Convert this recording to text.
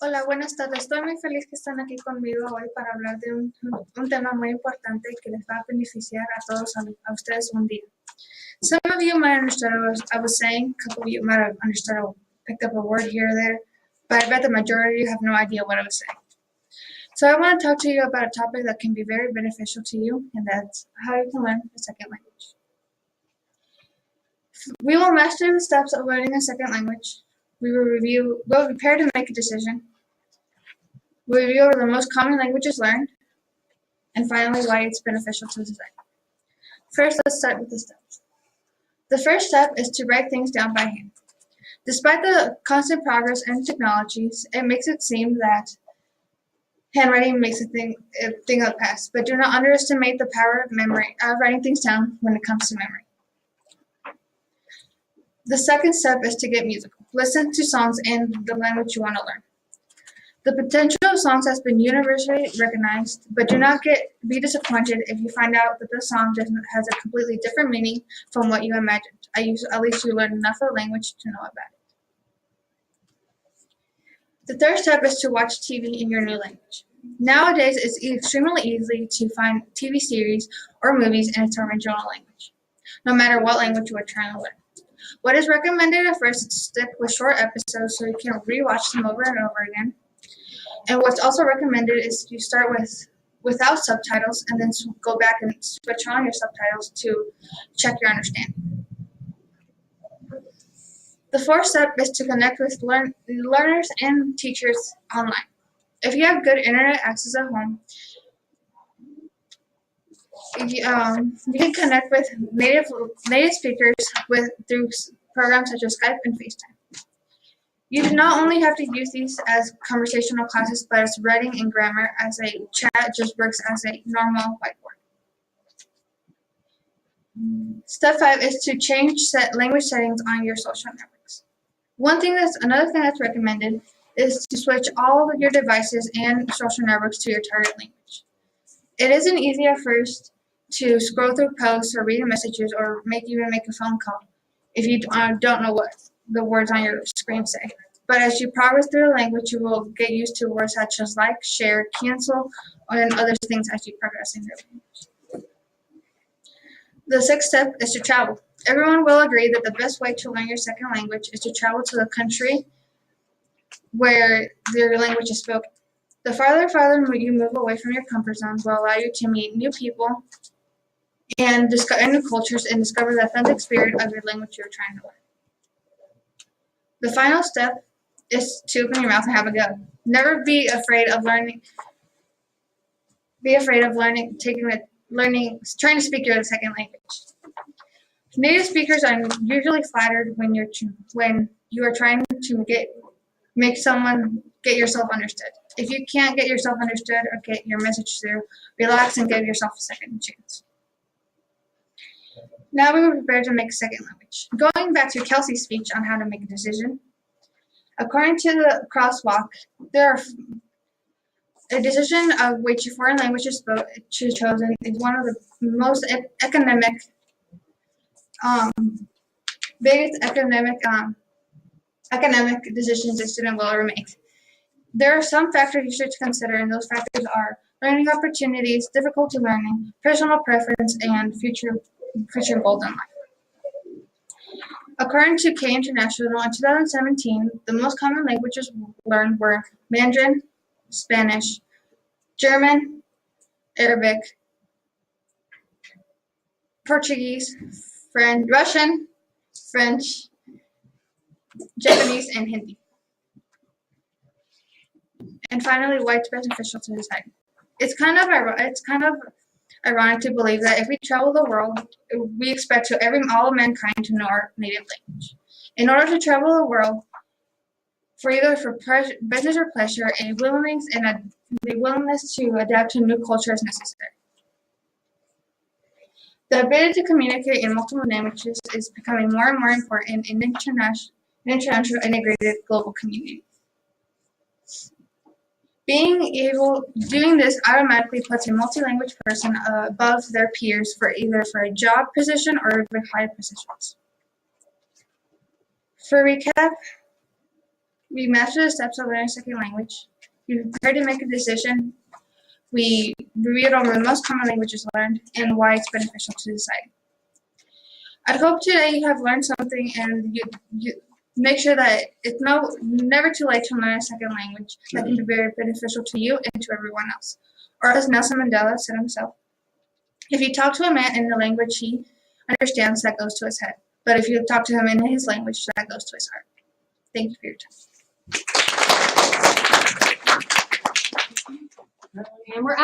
Hola, buenas tardes. Estoy muy feliz que están aquí conmigo hoy para hablar de un tema muy importante que les va a beneficiar a todos, a ustedes un día. Some of you might understand what I was saying. A couple of you might have understood or picked up a word here or there, but I bet the majority of you have no idea what I was saying. So I want to talk to you about a topic that can be very beneficial to you, and that's how you can learn a second language. We will master the steps of learning a second language. We'll prepare to make a decision. We'll review the most common languages learned, and finally why it's beneficial to society. First, let's start with the steps. The first step is to write things down by hand. Despite the constant progress in technologies, it makes it seem that handwriting makes a thing of the past, but do not underestimate the power of memory, of writing things down when it comes to memory. The second step is to get musical. Listen to songs in the language you want to learn. The potential of songs has been universally recognized, but do not be disappointed if you find out that the song has a completely different meaning from what you imagined. At least you learned enough of the language to know about it. The third step is to watch TV in your new language. Nowadays, it's extremely easy to find TV series or movies in its original language, no matter what language you are trying to learn. What is recommended at first is to stick with short episodes so you can rewatch them over and over again. And what's also recommended is you start without subtitles and then go back and switch on your subtitles to check your understanding. The fourth step is to connect with learners and teachers online. If you have good internet access at home, you can connect with native speakers through programs such as Skype and FaceTime. You do not only have to use these as conversational classes, but as writing and grammar, as a chat just works as a normal whiteboard. Step 5 is to change language settings on your social networks. Another thing that's recommended is to switch all of your devices and social networks to your target language. It isn't easy at first to scroll through posts or read messages or even make a phone call if you don't know what the words on your screen say. But as you progress through the language, you will get used to words such as like, share, cancel, and other things as you progress in your language. The sixth step is to travel. Everyone will agree that the best way to learn your second language is to travel to the country where your language is spoken. The farther you move away from your comfort zone will allow you to meet new people and discover new cultures and discover the authentic spirit of your language you're trying to learn. The final step is to open your mouth and have a go. Never be afraid of learning. Trying to speak your second language. Native speakers are usually flattered when you are trying to make someone get yourself understood. If you can't get yourself understood or get your message through, relax and give yourself a second chance. Now we were prepared to make a second language. Going back to Kelsey's speech on how to make a decision, according to the crosswalk, a decision of which foreign language is chosen is one of the most biggest academic decisions a student will ever make. There are some factors you should consider, and those factors are learning opportunities, difficulty learning, personal preference, and future goals in life. According to K International, in 2017, the most common languages learned were Mandarin, Spanish, German, Arabic, Portuguese, Russian, French, Japanese, and Hindi. And finally, why it's beneficial to society. It's kind of ironic to believe that if we travel the world, we expect all of mankind to know our native language. In order to travel the world, for business or pleasure, a willingness to adapt to new culture is necessary. The ability to communicate in multiple languages is becoming more and more important in international integrated global community. Doing this automatically puts a multilingual person above their peers for a job position or high positions. For recap, We master the steps of learning a second language. We prepare to make a decision. We read over the most common languages learned and why it's beneficial to society. I hope today you have learned something and you make sure that it's never too late to learn a second language that can be very beneficial to you and to everyone else. Or as Nelson Mandela said himself, if you talk to a man in the language he understands, that goes to his head. But if you talk to him in his language, that goes to his heart. Thank you for your time. And we're